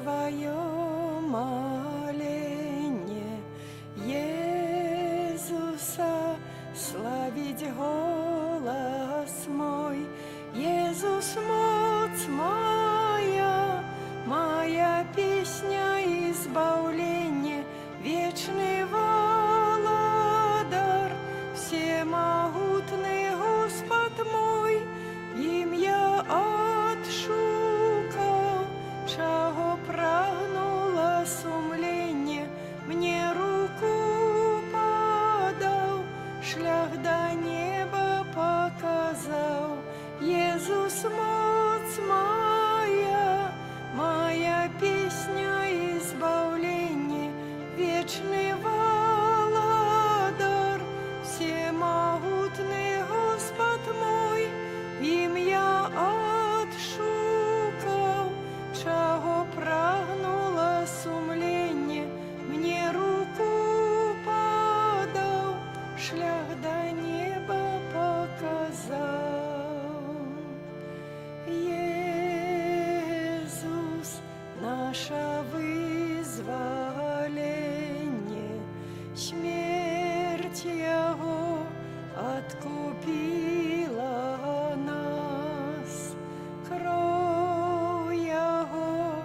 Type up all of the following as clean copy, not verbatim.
свое моление, Иисуса славить голос мой. Иисус, моц моя, моя песня избавления, вечный Владар, всемогутный Господь мой, им я отшукал, чего прагнуло сумление, мне руку подал, шлях до неба показал. Иисус, моц моя, моя песня избавления, вечный Владар, всемогутный Господь мой, им я отшукал, чего прагнуло сумление, мне руку подал, шлях до неба показал. Иисус, наше вызволение, смерть Его откупила нас, кровь Его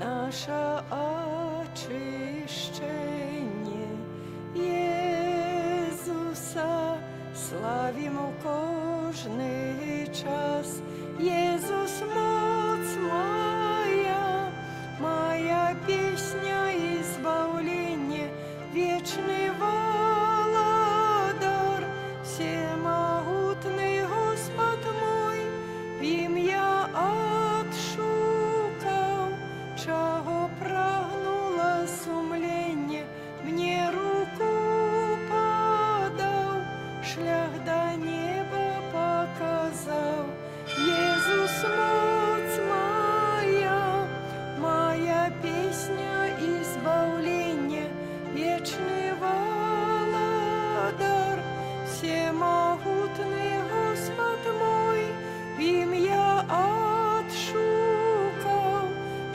наше очищение. Иисуса славим у кожний час. Иисус, моц моя, моя песня избавления, вечный Владар, всемогутный Господь мой, им я отшукал, чего прагнуло сумление, мне руку подал, шлях до неба показал. Иисус, моц моя, моя песня избавления, вечный Владар, всемогутный Господь мой, им я отшукал,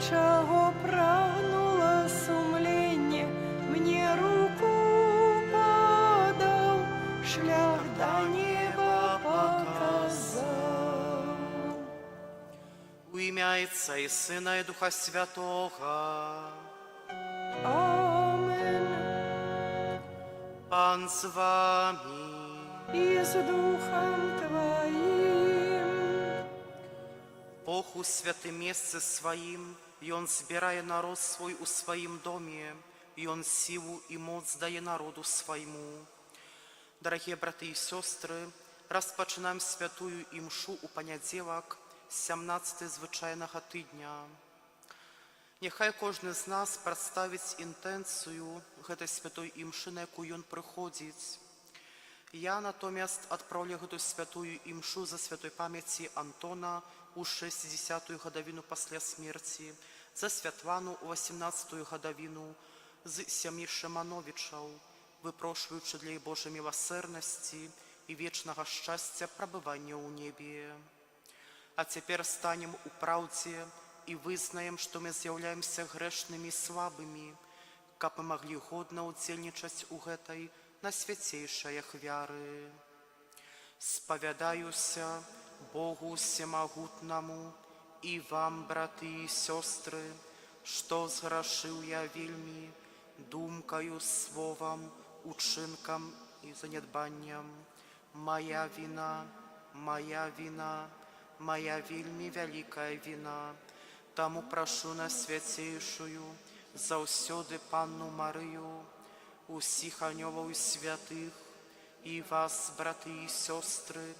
чего прагнуло сумление, мне руку подал, шлях до неба показал. У ім'я Отця і Сина, і Духа Святого. Амен. Пан з вами. И с Духом Твоим. Бог у святым месте Своим, и Он збирає народ свой у Своим доме, и Он силу и моц дає народу Своему. Дорогие браты и сестры, розпочинаємо святую імшу у понеділок, 17 звичайного тижня. Нехай кожен з нас представить інтенцію гэтай святой імши, на яку ён приходить. Я натомість відправлю гэту святую імшу за святой памяти Антона у 60-ю годовину після смерті, за Святлану у 18-ю годовину, з сім'ї Шимановичів, випрошуючи для її Божої милосердності і вічного щастя пробування у небі. А тепер станем у правді і визнаємо, що ми з'являємося грешними і слабими, каб ми могли годно удзельнічаць у гэтай найсвятейшаях вяры. Сповядаюся Богу всемогутному і вам, брати і сестры, що зграшив я вельми думкою, словом, учинком і занедбанням. Моя вина, моя вина, моя вельми великая вина. Тому прошу на святейшую, заўсёды Панну Марию, усіх анёлаў і святых, і вас, браты і сестры,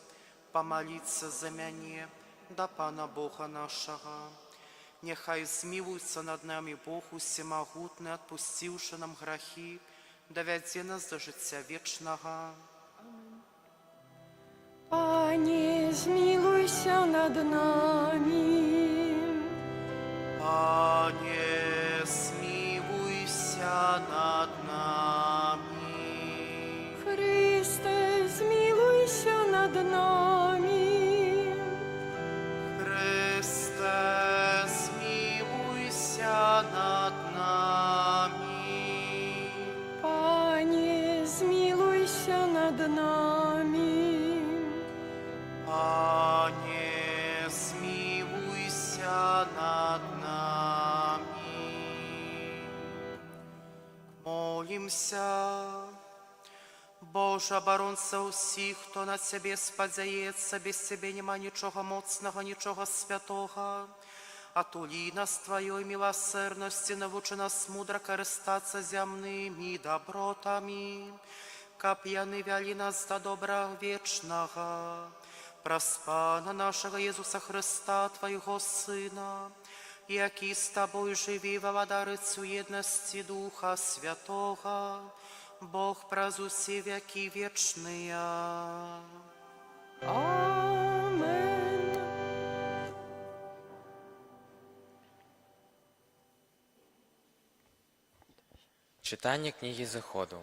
помолиться за мяне да Пана Бога нашага. Нехай змилуется над нами Бог усемогутный, отпустивши нам грехи, доведзе нас до життя вечного. Пане, змилуйся над нами. Пане, смилуйся над нами. Христе, змилуйся над нами. Христе, смилуйся Помолімся. Боже, оборонця усіх, хто на Тебе спадзяється, без Тебе нема нічого моцного, нічого святого. Отули нас Твоей милосердности, научи нас мудро користаться земными добротами, каб яны вяли нас до добра вечного. Проспана нашего Иисуса Христа, Твоего Сына, який с Тобой живи во владарицу едности Духа Святого, Бог празу все веки вечные. Амен. Читання книги Заходу.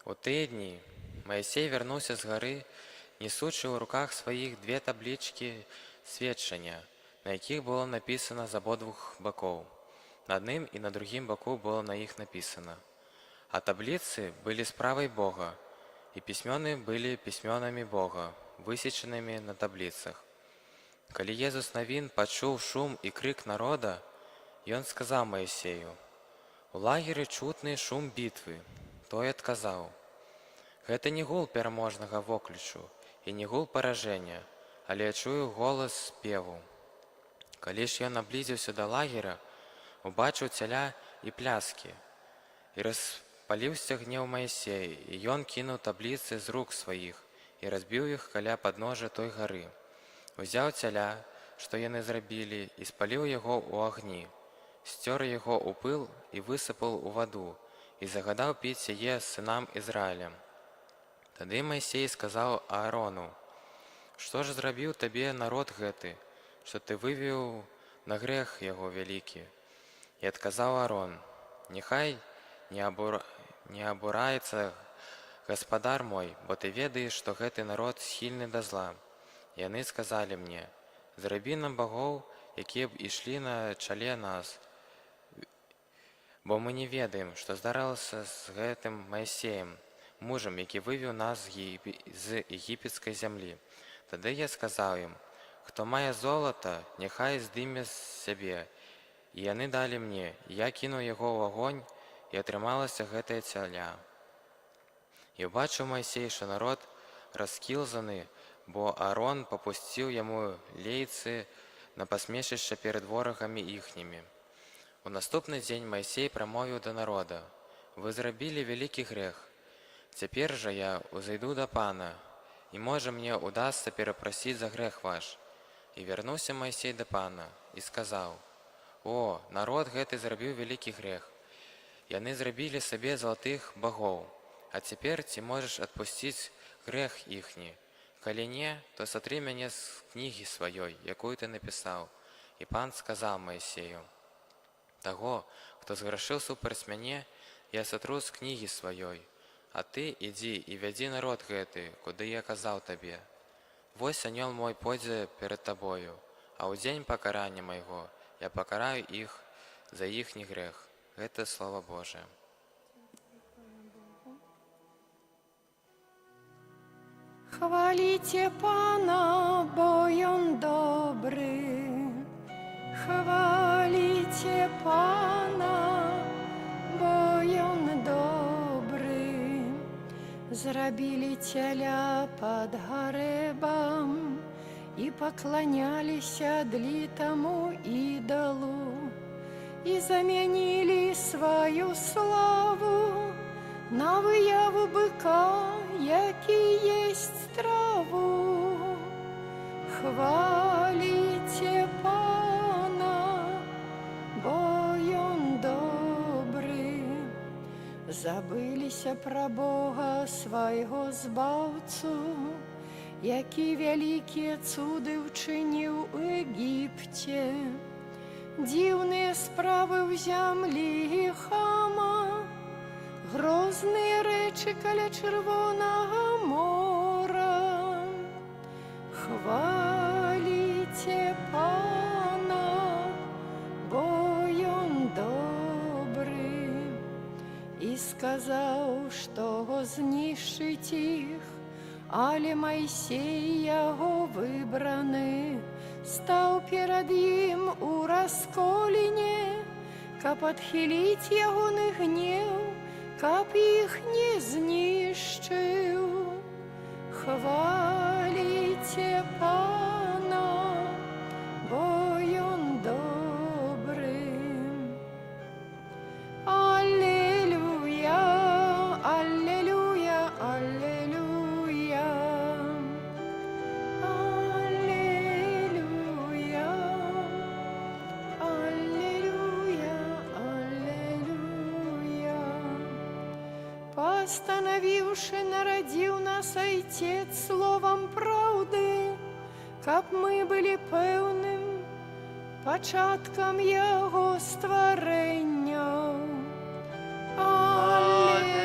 У тыя дні Моїсей вернувся з гори, несучи у руках своїх дві таблички свідчення, на яких було написано з обидвох боків. На одним і на другим боку було на їх написано. А таблицы были с правой Бога, и письмены были письменами Бога, высеченными на таблицах. Коли Езус Навин почул шум и крик народа, и он сказал Моисею: «У лагере чутный шум битвы». Той отказал: «Гэта не гул пераможнага воклічу и не гул поражения, але я чую голос спеву». Коли ж ён наблизился до лагеря, убачыў цяля и пляски, и распаліўся гнев Моисея, и ён кинул таблицы з рук своих и разбил их каля подножия той горы. Узяў цяля, што яны зрабілі, и спаліў яго у агні, стер яго у пыл и высыпал у воду, и загадаў піць яе сынам Израилем. Тады Моисей сказаў Аарону: «Што ж зрабіў табе народ гэты, што ты вывеў на грех яго вялікі?» И отказал Аарон: «Нехай не абураецца гаспадар мой, бо ты ведаеш, што гэты народ схільны да зла». Яны сказалі мне: «Зрабі нам богоў, якія б ішлі на чале нас, бо мы не ведаем, што здарылася з гэтым Моисеем, мужам, які вывеў нас з егіпецкай зямлі». Тады я сказаў ім: «Хто мае золата, няхай здыме з сябе». І яны далі мне, і я кінуў яго ў агонь, і атрымалася гэтае цяля. І ўбачыў Моисей, што народ раскілзаны, бо Аарон попусціў яму лейцы на пасмешышча перад ворагамі іхнімі. У наступны дзень Моисей прамовіў да народа: «Вы зрабілі вялікі грэх. Цяпер жа я узайду да Пана, і можа мне удасца перапрасіць за грэх ваш». І вярнуўся Моисей да Пана і сказаў: «О, народ гэты зрабіў вялікі грэх. Яны зрабілі сабе залатых богоў. А цяпер ці можаш адпусціць грэх іхні? Калі не, то сатры мяне з кнігі сваёй, якую ты напісаў». І Пан сказаў Моисею: «Таго, хто зграшыў супраць мяне, я сатру з кнігі сваёй. А ты ідзі і вядзі народ гэты, куды я казаў табе. Вось анёл мой пойдзе перад табою, а ў дзень пакарання майго я пакараю іх за іхні грэх». Гэта Слова Божие. Хвалите Пана, бо Он добрый. Хвалите Пана, бо Он добрый. Зрабілі цяля под гарэбам і пакланяліся длітаму ідалу, і замянілі сваю славу на выяву быка, які есть траву. Хвалите Пана, бо Ён добры. Забыліся пра Бога свайго збаўцу, які вялікія цуды ўчыніў у Егіпце. Дзіўныя справы ў зямлі Хама, грозныя рэчы каля Чырвонага мора. Хваліце Пана, бо Ён добры. І сказаў, што знішчыць іх, але Майсей яго выбраны стаў перад ім у расколіне, каб адхіліць ягоны гнеў, каб іх не знішчыў. Хваліце Пана, бо Ён добры. Аллилуйя, аллилуйя, аллилуйя. Аллилуйя, аллилуйя, аллилуйя. Постановивши, народил нас Отец словом правды, каб мы были пэўным пачаткам Яго стварэння. Аллилуйя,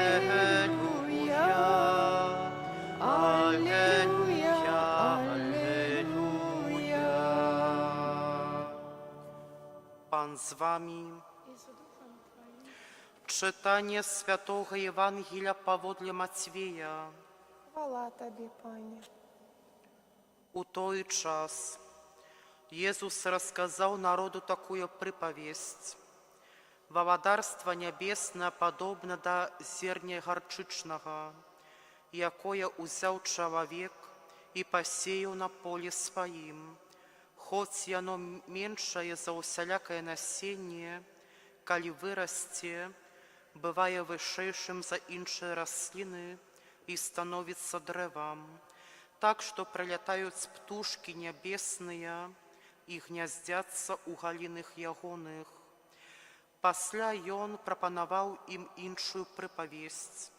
аллилуйя, аллилуйя. Pan z wami. Czytanie Świętego Ewangelia powodle Matwieja. Хвала Тобі, Пане. У той час Иисус рассказал народу такую приповесть. Владарство небесное подобно до зерня горчичного, якое узял человек и посеял на поле своим. Хоть оно меньшее за усялякое насение, коли вырасте, бывая вышейшим за іншие рослины и становится древом, так что прилетают птушки небесные и гнездятся у галиных ягоных. Пасля ён пропановал им іншую приповесть.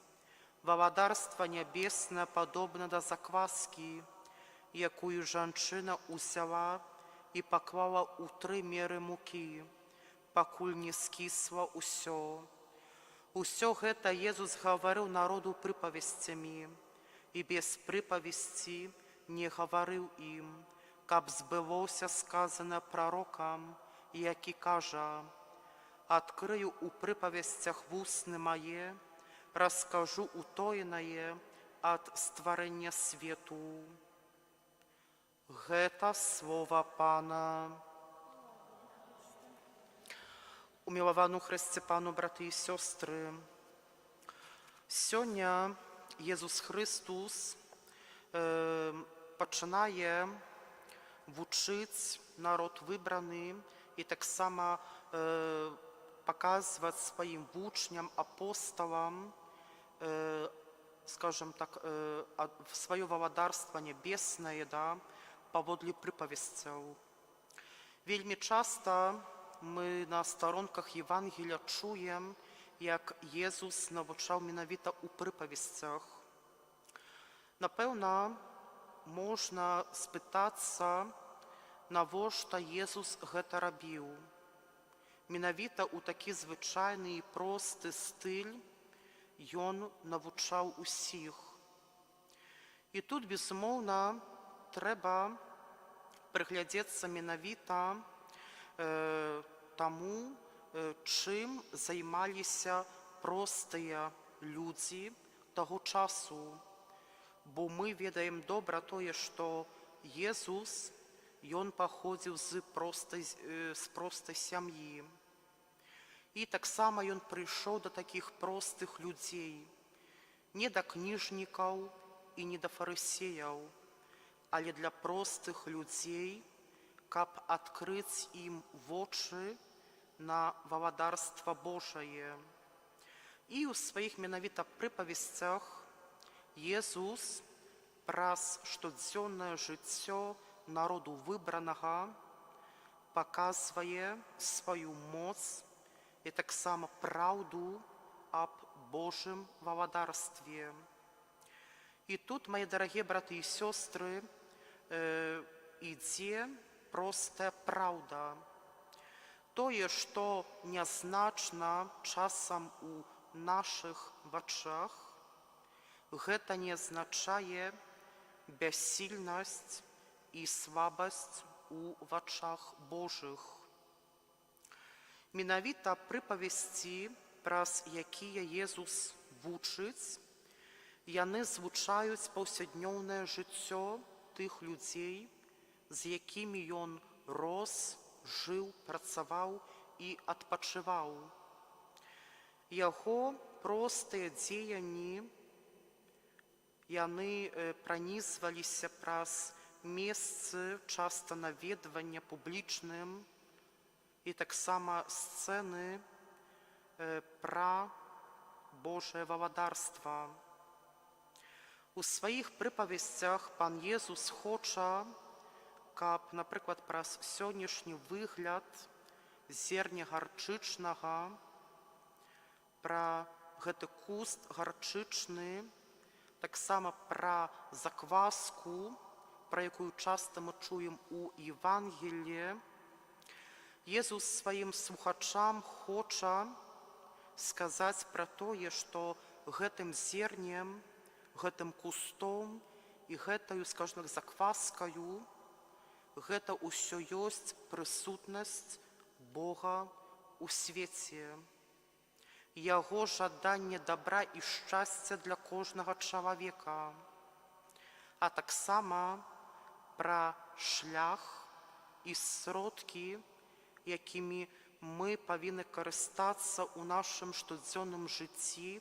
Владарство небесное подобно до закваски, якую жанчына узяла и поклала у 3 меры муки, покуль не скисло усё. Усё гэта Иисус говорил народу приповестями, и без приповести не говорил им, каб збылося сказано пророкам, які кажа: «Открою у приповестях вусны мои, расскажу утоенное от створения свету». Гэта слово Пана. Умиловану Христе Пану, браты и сестры, сёння Иисус Христос пачынае вучыць народ выбраны и так само показывать своим вучням, апостолам, скажем так, свое владарство небесное, да, поводле приповестяў. Вельмі часто мы на сторонках Євангелія чуємо, як Єсус навчав менавіта у приповістях. Напевно, можна спитатися, навошта Єсус гэта рабіў. Менавіта у такі звичайний і простий стиль ён навчав усіх. І тут, безумовно, треба приглядеться менавіта тому, чим займалися простыя людзі таго часу. Бо мы ведаем добра тое, што Jesús, ён паходзіў з простай сям'і. І таксама ён прыйшоў да такіх простых людзей, не да кніжнікаў і не да фарысеяў, але для простых людзей, каб адкрыць ім вочы на владарства Божае. І ў сваіх менавіта прыповесцях Jesús праз штодзённае жыццё народу выбранага паказвае сваю моц і таксама праўду аб Божым владарстве. І тут, мои дорогие браты и сестры, ідзе простая праўда. Тое, што нязначна часам у нашых вачах, гэта не азначае бяссільнасць і слабасць у вачах Божых. Менавіта прыпавесці, праз якія Jesús вучыць, яны звучаюць паўсяднёўнае жыццё тых людзей, з якімі ён рос, жыў, працаваў і адпачываў. Яго простыя дзеянні, яны пранізваліся праз месцы часта наведвання публічным і таксама сцэны пра Божае валадарства. У сваіх прыпавесцях пан Езус хоча, каб, напрыклад, праз сённяшні выгляд зерня гарчычнага, пра гэты куст гарчычны, таксама пра закваску, пра якую часта мы чуем у Евангеліі, Езус сваім слухачам хоча сказаць пра тое, што гэтым зернем, гэтым кустом і гэтаю, скажем так, закваскаю, гэта ўсё ёсць прысутнасць Бога ў свеце. Яго жаданне дабра і шчасця для кожнага чалавека, а таксама пра шлях і сродкі, якімі мы павінны карыстацца ў нашым штодзённым жыцці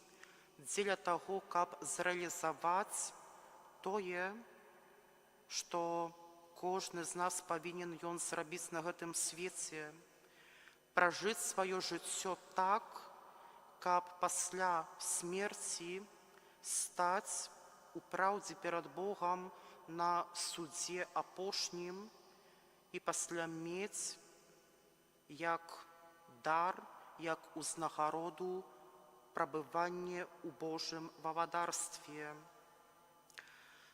дзеля таго, каб зрэалізаваць тое, што кожны з нас павінен ён зрабіць на гэтым свеце, пражыць сваё жыццё так, каб пасля смерці стаць у праўдзе перад Богам на судзе апошнім і пасля мець як дар, як узнагароду прабыванне ў Божым валадарстве.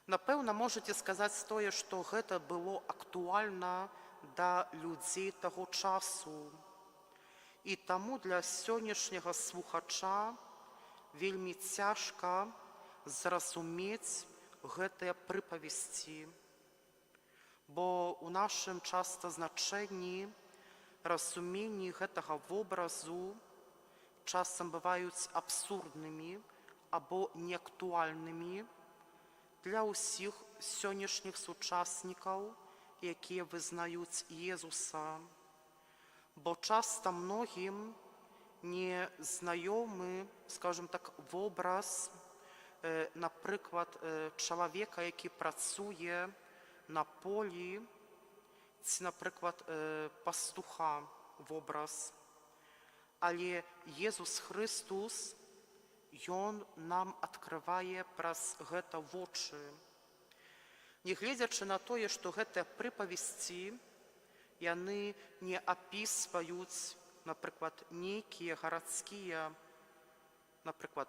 Напэўна, можаце сказаць тое, што гэта было актуальна да людзей таго часу. І таму для сённяшняга слухача вельмі цяжка зразумець гэтыя прыпавесці, бо ў нашым часта значэнні разуменні гэтага вобразу часам бываюць абсурднымі або неактуальнымі для ўсіх сённяшніх сучаснікаў, якія вызнаюць Езуса. Бо часта многім не знаёмы, скажем так, вобраз, напрыклад, чалавека, які працуе на полі, ці, напрыклад, пастуха вобраз. Але Езус Христус, Ён нам адкрывае праз гэта вочы. Нягледзячы на тое, што гэтыя прыпавесці, яны не апісваюць, напрыклад, нейкія гарадскія, напрыклад,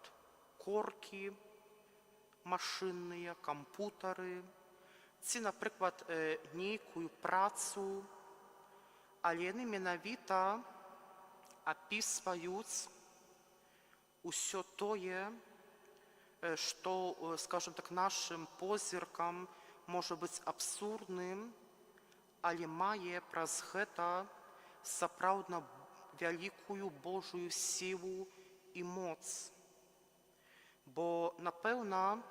коркі машынныя, кампутары, ці, напрыклад, нейкую працу, але яны менавіта апісваюць усё тое, што, скажем так, нашым позіркам можа быць абсурдным, але мае праз гэта сапраўдна вялікую Божую сілу і моц. Бо, напэўна,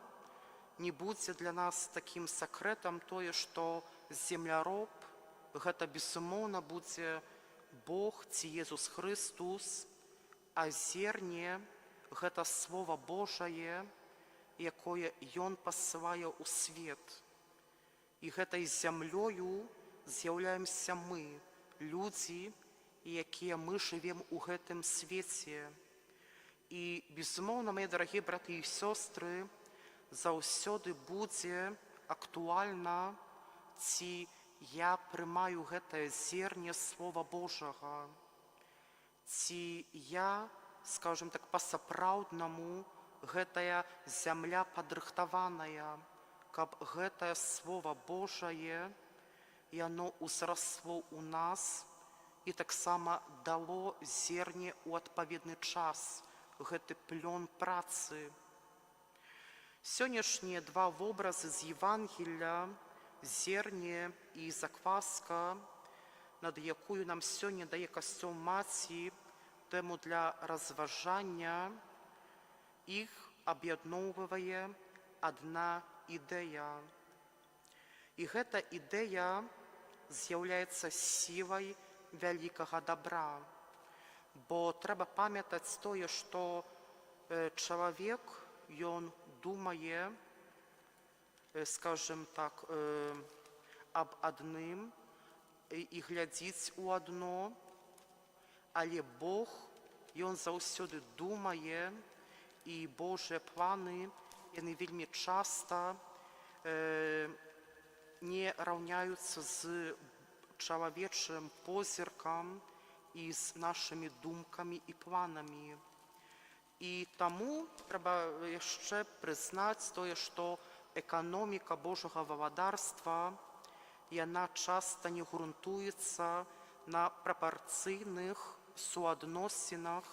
не будзе для нас такім сакрэтам тое, што земляроб гэта, безумоўна, будзе Бог ці Езус Христус, а зерне гэта Слова Божае, якое Ён пасылае ў свет. І гэтай зямлёю з'яўляемся мы, людзі, якія мы жывем у гэтым свеце. І, безумоўна, мае дарагія браты і сёстры, заўсёды будзе актуальна, ці я прымаю гэтае зерне Слова Божага, ці я, скажем так, па-сапраўднаму гэтая зямля падрыхтаваная, каб гэтае Слова Божае, яно ўзрасло ў нас і таксама дало зерне ў адпаведны час, гэты плён працы. Сённяшнія два вобразы з Євангелля, зерне і закваска, над якую нам сёння дае касцёл Маці тэму для разважання, іх аб'ядноўвае адна ідэя. І гэта ідэя з'яўляецца сілай вялікага дабра. Бо трэба памятаць тое, што чалавек, ён думае, скажем так, аб адным і глядзіць у адно, але Бог, ён заўсёды думае, і Божыя планы, яны вельмі часта не раўняюцца з чалавечым позіркам і з нашымі думкамі і планамі. І таму трэба яшчэ прызнаць тое, што эканоміка Божага валадарства, яна часта не грунтуецца на прапарцыйных суадносінах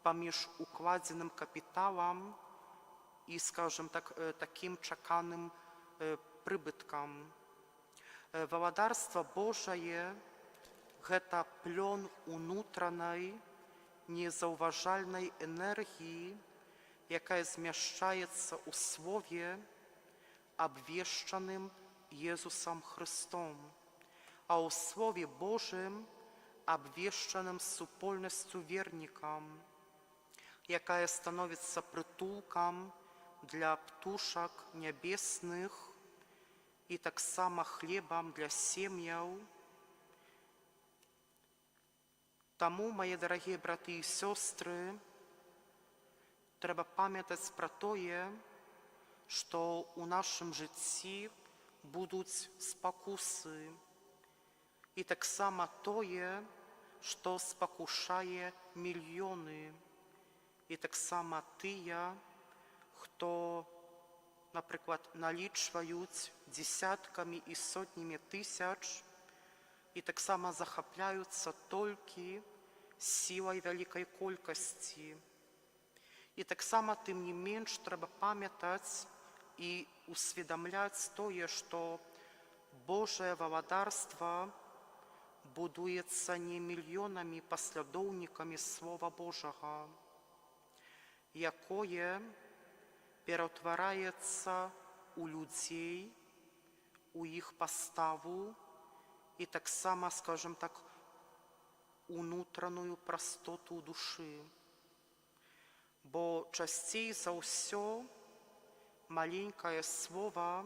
паміж укладзеным капіталам і, скажем так, такім чаканым прыбыткам. Валадарства Божае – гэта плён унутранай, незаўважальнай энергіі, якая змяшчаецца ў слове, абвешчаным Езусам Хрыстом, а ў Слове Божым абвешчаным супольнасцю вернікам, якая становіцца прытулкам для птушак нябесных і таксама хлебам для сем'яў. Таму, мае дарагія браты і сёстры, трэба памятаць пра тое, што ў нашым жыцці будуць спакусы, і таксама тое, што спакушае мільёны, і таксама тыя, хто, напрыклад, налічваюць дзесяткамі і сотнямі тысяч і таксама захапляюцца толькі сілай вялікай колькасці. І таксама, тым не менш, трэба памятаць і усведамляць тое, што Божае валадарства будуецца не мільёнамі паслядоўнікамі Слова Божага, якое пераўтвараецца ў людзей, у іх паставу і таксама, скажем так, унутраную прастоту душы. Бо часцей за ўсё маленькае слова,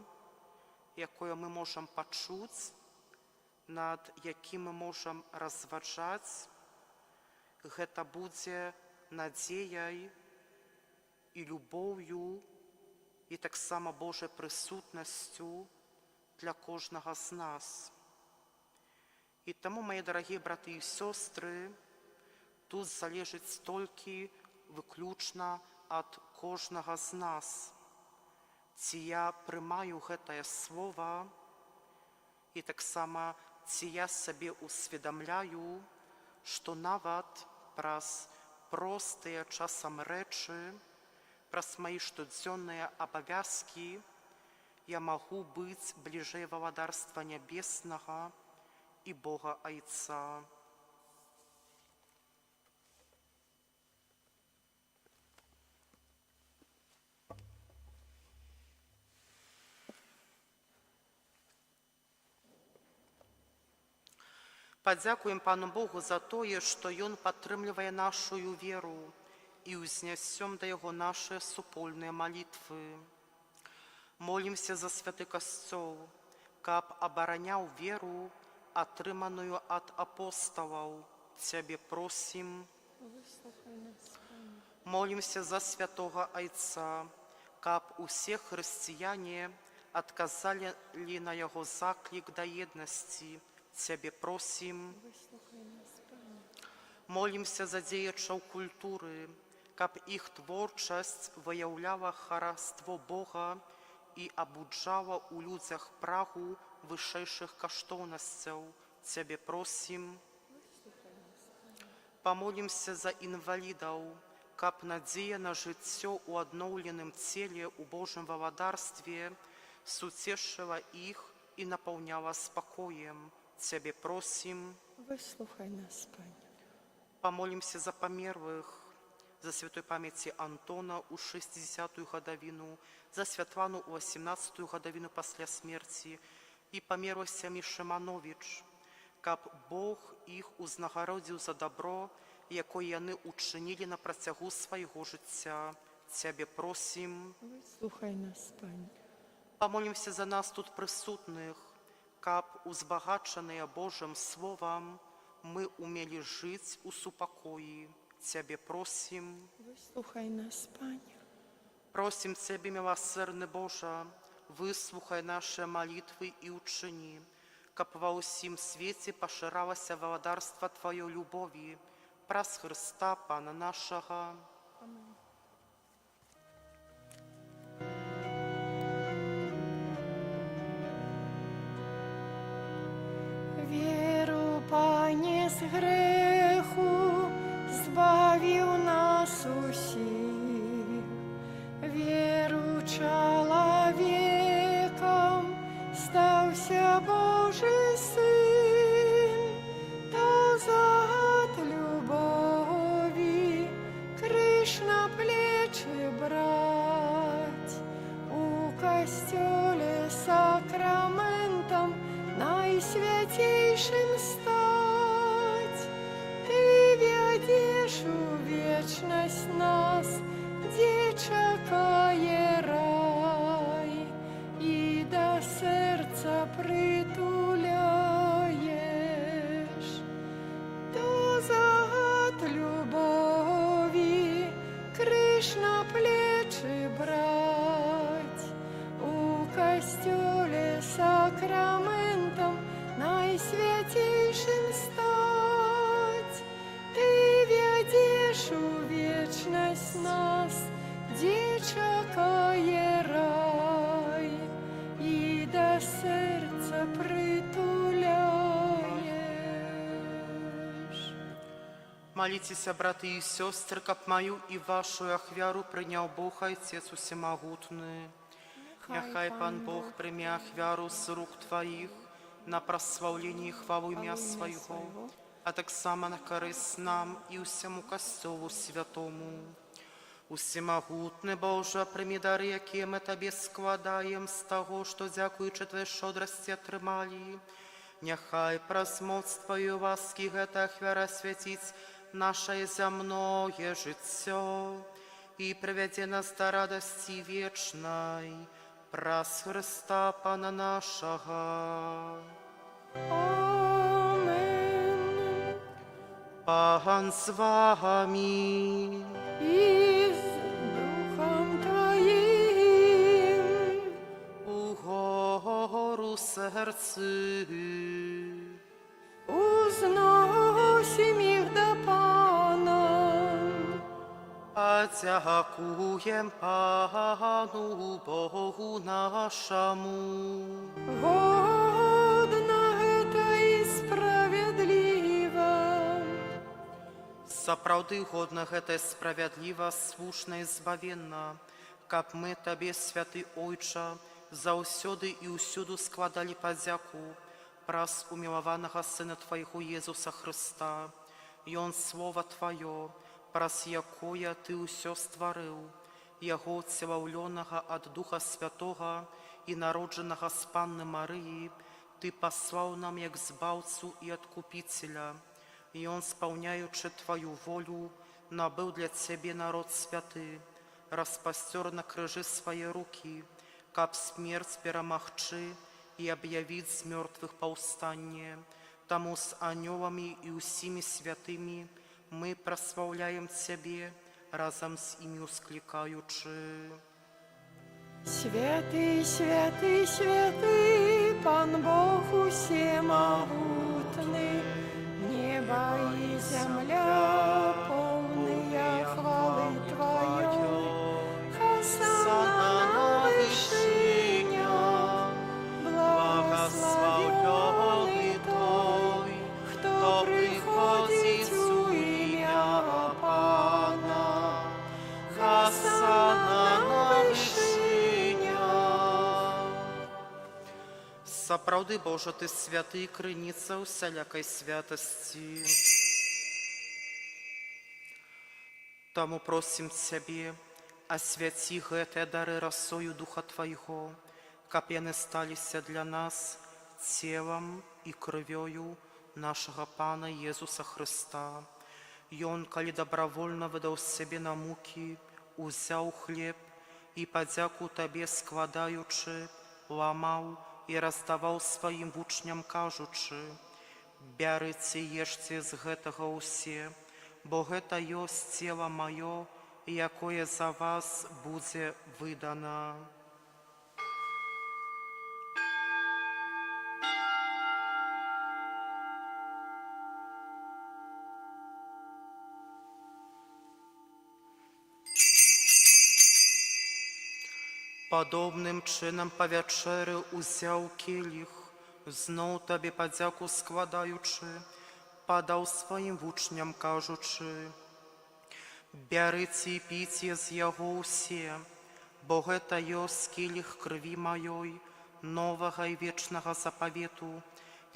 якое мы можам пачуць, над якім мы можам разважаць, гэта будзе надзеяй і любоўю і таксама Божай прысутнасцю для кожнага з нас. І таму, мае дарагія браты і сёстры, тут залежыць толькі выключна ад кожнага з нас. Ці я прымаю гэтае слова і таксама ці я сабе усведамляю, што нават праз простыя часам рэчы, праз мае штодзённыя абавязкі я магу быць бліжэй валадарства нябеснага і Бога Айца. Падзякуем Пану Богу за тое, што Ён падтрымлівае нашую веру і ўзнясём да Яго нашыя супольныя малітвы. Молімся за святы касцёл, каб абараняў веру, атрыманую ад апосталаў. Цябе просім. Молімся за святога Айца, каб усе хрысціяне адказалі на Яго заклік да еднасці. Цябе просім. Молімся за дзеячаў культуры, каб іх творчасць выяўляла хараство Бога і абуджала ў людзях прагу вышэйшых каштоўнасцяў. Цябе просім. Памолімся за інвалідаў, каб надзея на жыццё ў адноўленым целе ў Божым валадарстве суцешыла іх і напаўняла спакоем. Цябе просім. Выслухай нас, Пане. Памолімся за памерлых, за святой памяці Антона ў 60-ю гадавіну, за Святлану ў 18-ю гадавіну пасля смерці і памерлася Мішамановіч, каб Бог іх узнагародзіў за добро якое яны учинили на працягу свайго жыцця. Цябе просім, Выслухай нас, Пане. памолімся за нас тут прысутных, каб узбагачаныя Божым Словам мы умелі жыць у супакоі. Цябе просім, Выслухай нас, Пане. просім Цябе, милосердны Божа, выслухай наши молитвы і учыні, каб ва ўсім свеце пашыралася валадарства Тваёй любові праз Христа Пана нашага. Веру, Пане, з греху збавіў нас усіх. Веру чалавекам стаўся Божы Сын. То загад любові крыж на плечы браць. У касцёле сакраментам найсвяцейшым стаць. Ты вядзеш у вечнасць нас, дзе чакае рай, і да сэрца прытуляеш. То загад любові крыж на плечы браць. У касцёле сакраментам найсвяцейшым стаць. Ты вядзеш у вечнасць нас, дзе чакае рай, і да сэрца прытуляеш. Молитеся, браты и сестры, каб мою и вашу ахвяру принял Бог Отец Усемогутный. Няхай Пан Бог прийме ахвяру з рук Твоих на прославление и хвалу ім'я Своего, а так само на користь нам и усему Костелу Святому. Усемогутный Боже, прийми дары, які ми Тобі складаєм з того, що, дякуючи Твоей щодрості, отримали. Няхай праз моц Твою ласки гэта ахвяра святіць наше земное жыццё и приведе нас до радости вечной, праз Христа Пана нашага. Амен. Пан з вами. І з Духом Твоїм. Угору серці. Узносим їх до Пана. А дякуєм Пану Богу нашому. Годна гэта і справядліва. Сапраўды годна гэта справядліва, слушна і збавенна, каб мы Табе, святы Ойча, заўсёды і ўсюду складалі падзяку праз умілаванага Сына Твайго Езуса Христа. Ён Слова Тваё, праз якое Ты ўсё стварыў, Яго цілаўлёнага ад Духа Святога і народжанага з Панны Марыі, Ты паслаў нам як збаўцу і адкупіцеля. Ён, спаўняючы Твою волю, набыў для Цябе народ святы, распасцёр на крыжы свае рукі, каб смерць перамагчы і аб'явіць з мёртвых паўстанне. Таму з анёламі і ўсімі святымі мы праслаўляем Цябе, разам з імі усклікаючы. Святы, святы, святы, Пан Бог усемогутны, небо и земля полные хвалы Твоей. Хосанна на вышинях, благословенный Той, кто приходит у имя Пана. Хосанна на вышинях. Сапраўды, Божа, Ты святы, крыніца усялякай святасці. Таму просім Цябе, асвяці гэтыя дары расою Духа Твайго, каб яны сталіся для нас целам і крывёю нашага Пана Езуса Христа. Ён, калі добровольно вydał себе на муки, узяў хлеб і падзяку табе складаючы, ламаў і раздаваў сваім вучням, кажучы: «Бярыце, ешце з гэтага ўсе, бо гэта ёсць цела маё, якое за вас будзе выдана». Падобным чынам па вячэры ўзяў келіх, зноў табе падзяку складаючы, падаў сваім вучням, кажучы: «Бярыце і піце з яго ўсе, бо гэта ёсць келіх крыві маёй, новага і вечнага запавету,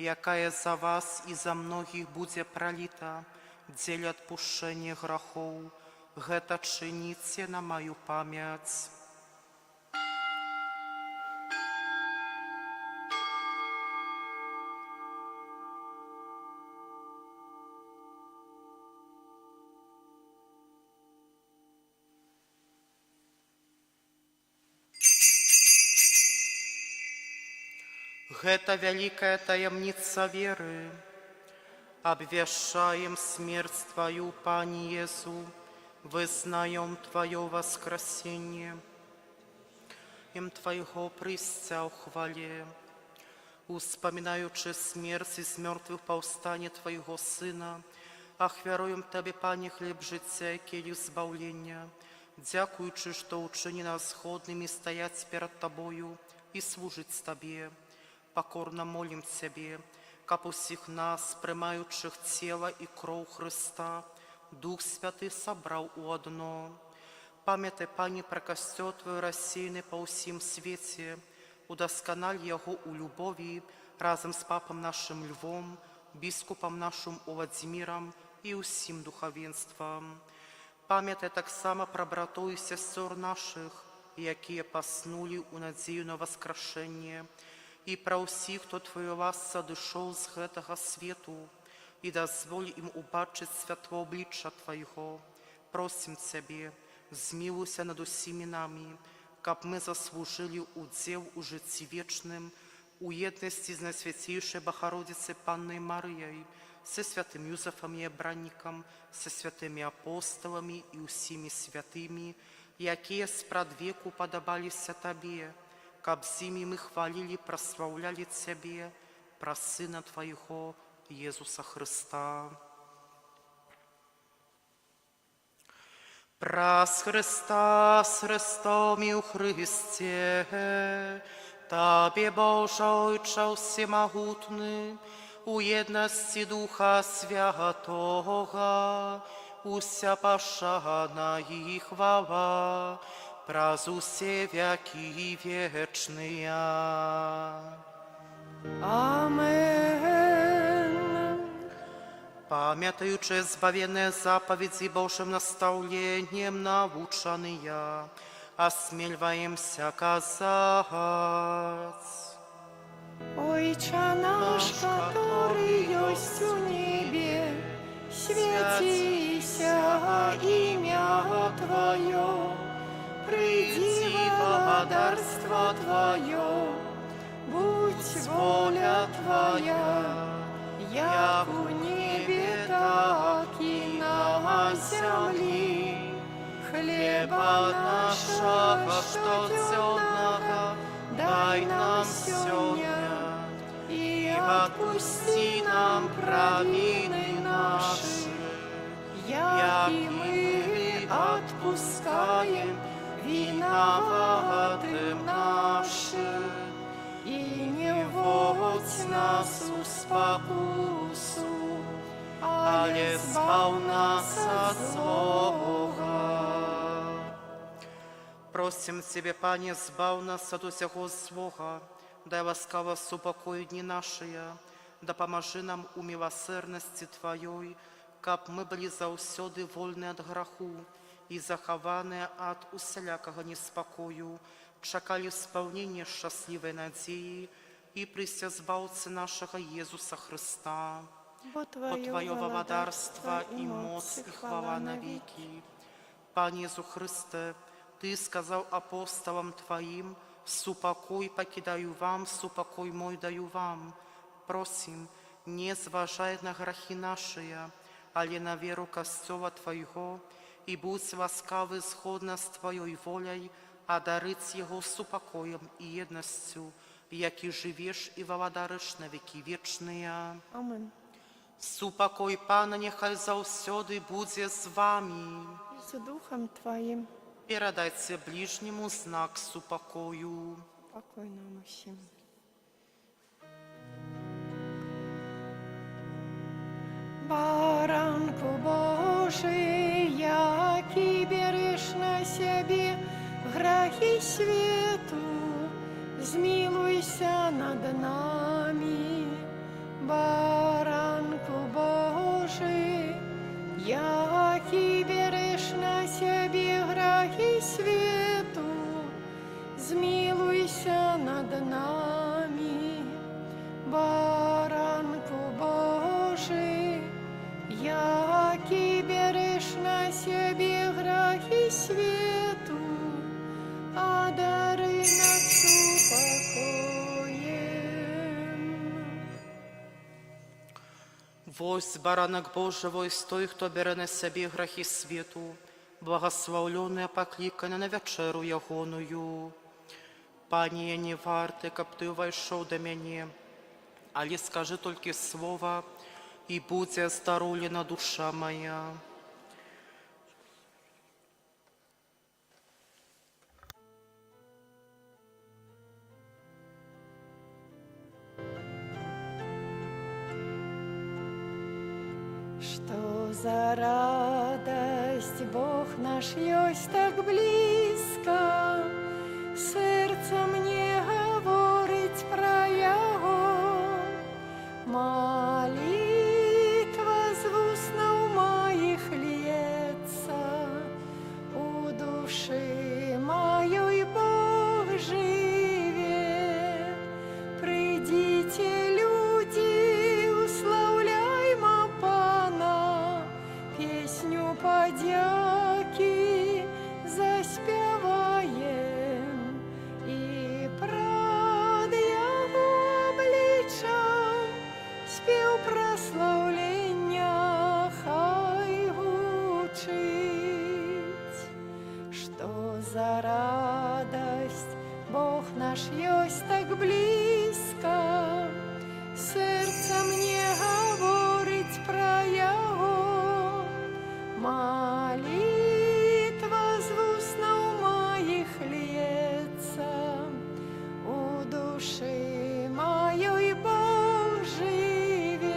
якая за вас і за многіх будзе праліта дзеля адпушчэння грахоў. Гэта чыніце на маю памяць». Гэта вялікая таямніца веры. Абвяшчаем смерць Твою, Пане Езу, вызнаем Твое воскресение, им Твоего прыцця ў хвале, успамінаючы смерць і з мёртвых паўстане Твоего Сына, ахвяруем Табе, Пане, хлеб жыцця і келіх збаўлення, дзякуючы, што ўчыні нас згоднымі стаяць перад Табою і служыць Табе. Покорно молим Тебе, каб усіх нас, прымаючых цела і кроў Христа, Дух Святы сабраў у одно. Памятай, Пане, пра касцёр Твой рассеяны па ўсім свеце, удасканаль яго ў любові разам з папам нашым Львом, біскупам нашым Уладзімірам і ўсім духавенствам. Памятай таксама пра братоў і сясцёр нашых, якія паснулі ў надзею на воскрашэнне, і пра ўсіх, хто Твою ласца адышоў з гэтага свету, і дазволь ім убачыць святло аблічча Твайго. Просім Цябе, змілуйся над усімі намі, каб мы заслужылі удзел у жыцці вечным, у еднасці з Найсвяцейшай Богородицей Паннай Марыяй, са святым Юзефам і абраннікам, са святымі апостоламі і ўсімі святымі, якія спрадвеку падабаліся Табе, каб з імі мы хвалілі, праслаўлялі Цябе, пра Сына Твайго, Езуса Христа. Праз Христа з Христом і ў Христе, Табе, Божа Ойча всемогутны, у єдності Духа Святого, уся пашана і хвала, праз усе веки вечные. Амен. Памятаючи збавенные заповеди Божьим наставлением научанные, осмеливаемся казать: Ойче наш, который есть в небе, святися имя Твое, приди благодарство Твое, будь воля Твоя, як у небе, так и на земле. Хлеба нашего штодневного дай нам сегодня, и отпусти нам провины наши, як и мы отпускаем виноватым нашим, и не вводь нас в спокусу, але збав нас от злого. Просим Тебе, Пане, збав нас от усього злого, дай ласкаво супокой дни наши, да поможи нам у милосердности Твоей, каб мы были заўсёды вольны от граху и захаваны от усялякого неспокою, чакали исполнения счастливой надеи и прися збавцы нашего Иисуса Христа. Bo Твое владарство и моц и хвала навеки. Пане Иисус Христе, Ты сказал апостолам Твоим: «Супокой покидаю вам, супокой мой даю вам». Просим, не зважай на грехи наши, але на веру Костела Твоего, и будь ласкавы сходно с Твоей волей, одарить Его супокоем и едностью, яки живешь и владариш на веки вечные. Amen. Супокой Пана нехай завсёды буде з вами. I z duchem Twoim Передайте ближнему знак супокою. pokój nam усім. Baranku Boży, jaki bierzesz na siebie grzechy światu, zmiłuj się nad nami. Baranku Boży, jaki bierzesz na siebie grzechy światu, zmiłuj się nad nami. Baranku Boży, jaki bierzesz na siebie grzechy światu, a daruj nas upokojem. Вось баранок Божий, вось той, хто бере на себе грехи світу, благословлений, покликаний на вечеру ягоную. Пані, я не варты, каб Ты увайшов до мяне, але скажи толькі слова, і будзе оздоровлена душа моя. Что за радость, Бог наш есть так близко, сердце мне говорить про Его. Молитва з вуснов моих льется, у души моей Бог живет. Придите, люди, уславляймо Пана, песню подяки заспеваем, и пред Его обличам спів прославлення хай гучить. Что за радость, Бог наш есть так близко, сердце мне говорить про Его. Молитва з вуснов моих льется, у души моей Бог живет.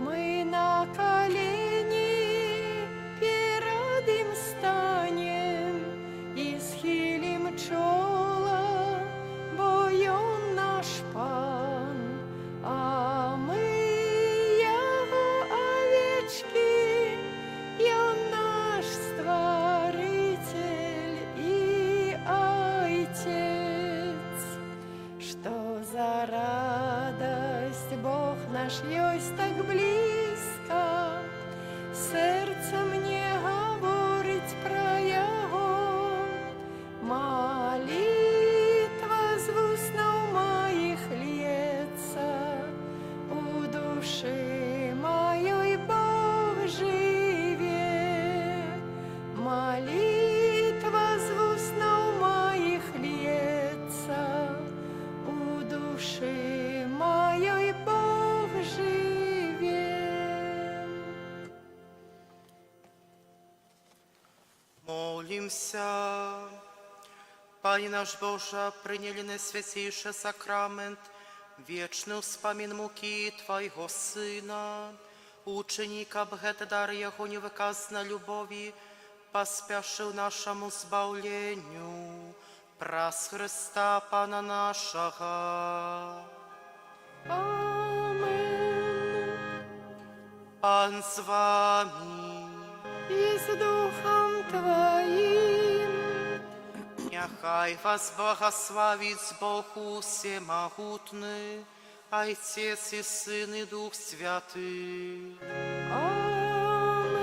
Мы на колени перед Им станем и схилим чола, бо Он наш Пан, а мы Его овечки, и Он наш Створитель и Отец. Что за радость, Бог наш есть так близко, сердце мне говорить про Его. Молитва з вуснов моих льется, у души моей Бог живет. Молитва з вуснов моих льется, у души моей Бог живет. Молимся. Пане наш Боже, приняли наисвятейший сакрамент, вечный успомин муки Твоего Сына, ученика б гэты дар Его невыказанной любови поспешил нашему збавлению, праз Христа Пана нашего. Амен. Пан с вами, И с Духом Твоим. нехай вас благословит Бог Всемогутный, Отец и Сын и Дух Святый. Amen.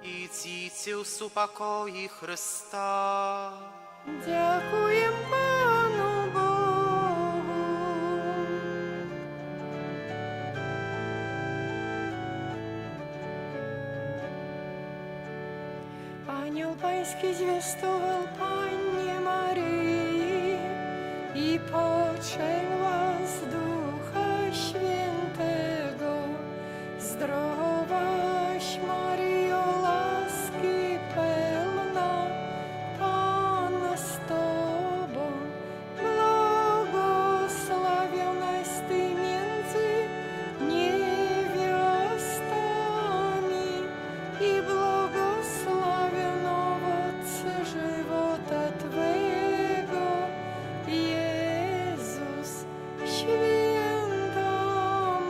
Idźcie w upokoi Chrysta. Дякуєм Пану Богу. Ангел Pański zwiastował Pannie Maryi i poczęła z Ducha Świętego. Zdrowaś Maryjo, łaski pełna, Pan z Tobą, błogosławionaś Ty między niewiastami i błogosławiony owoc żywota Twego, Jezus. Święta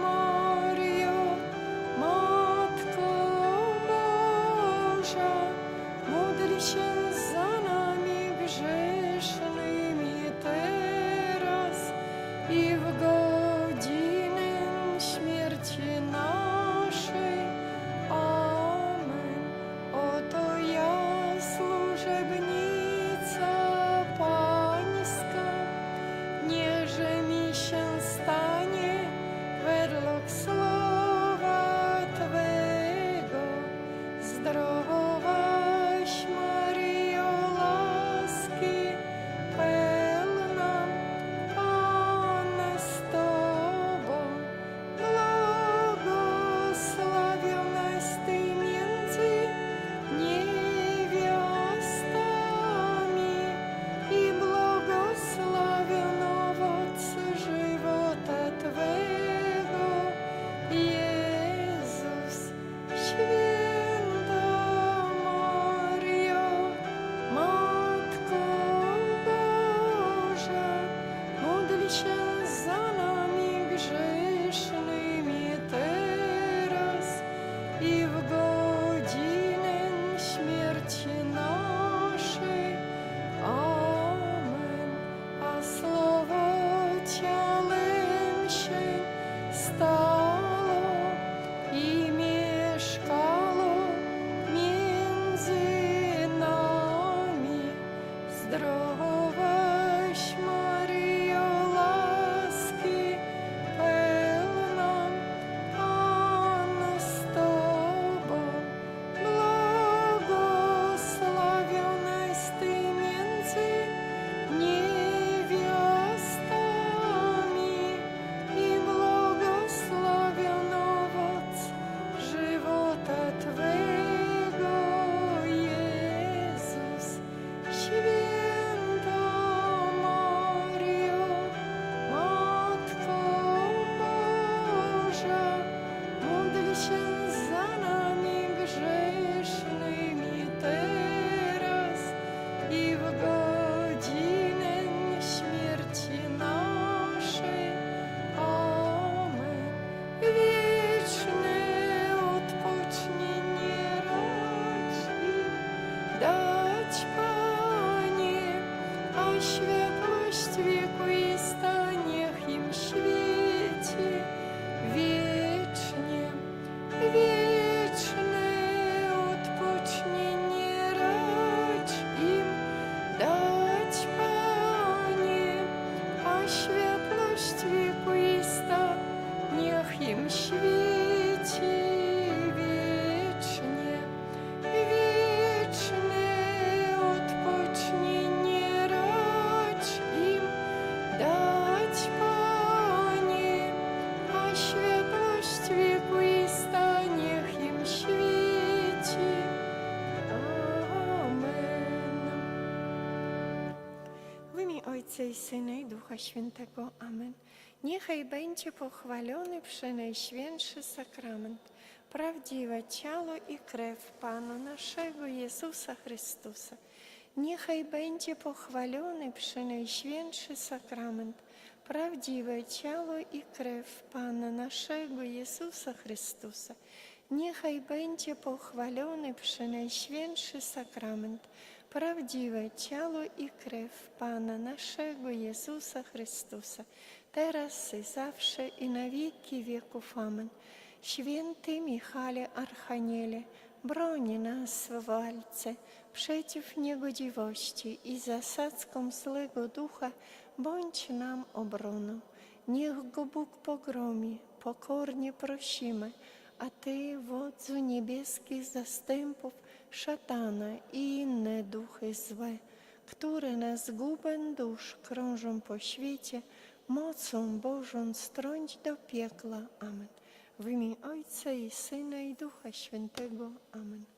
Maryjo, Matko Boża, módl się za nami grzesznymi teraz i w godzinę śmierci naszej. Amen. Oto ja, służebnica Pańska, niechże mi się stanie według słowa Twego. Zdrowaś Maryjo, łaski pełna, Pan z Tobą, błogosławionaś Ty między niewiastami i błogosławiony owoc żywota Twego, Jezus. Święta Maryjo, Matko Boża, módl się za nami grzesznymi teraz i w godzinę śmierci naszej. Amen. A słowo ciałem się stało i mieszkało między nami. Zdrowaś Maryjo, łaski pełna, Pan z Tobą, błogosławionaś Ty między niewiastami i błogosławiony owoc żywota Twego, Jezus. Święta Maryjo, Matko Boża, módl się za nami grzesznymi teraz i w godzinę śmierci naszej. Amen. Wieczne odpocznienie racz im dać, Panie, a światłość wiekuista niech im świeci wiecznie. Wieczne odpocznienie racz im dać, Panie, a światłość wiekuista niech im świeci wiecznie. Wieczne odpocznienie racz im dać, Panie, a światłość wiekuista niech im świeci. Amen. W imię Ojca i Syna i Ducha Świętego. Amen. Niechaj będzie pochwalony Przenajświętszy Sakrament, prawdziwe ciało i krew Pana naszego Jezusa Chrystusa. Niechaj będzie pochwalony Przenajświętszy Sakrament, prawdziwe ciało i krew Pana naszego Jezusa Chrystusa. Niechaj będzie pochwalony Przenajświętszy Sakrament, prawdziwe ciało i krew Pana naszego Jezusa Chrystusa, teraz i zawsze i na wieki wieków. Amen. Święty Michale Archaniele, broni nas w walce przeciw niegodziwości i zasadzkom złego ducha, bądź nam obroną. Niech go Bóg pogromi, pokornie prosimy, a Ty, wodzu niebieskich zastępów, szatana i inne duchy złe, które na zgubę dusz krążą po świecie, mocą Bożą strąć do piekla. Amen. W imię Ojca i Syna i Ducha Świętego. Amen.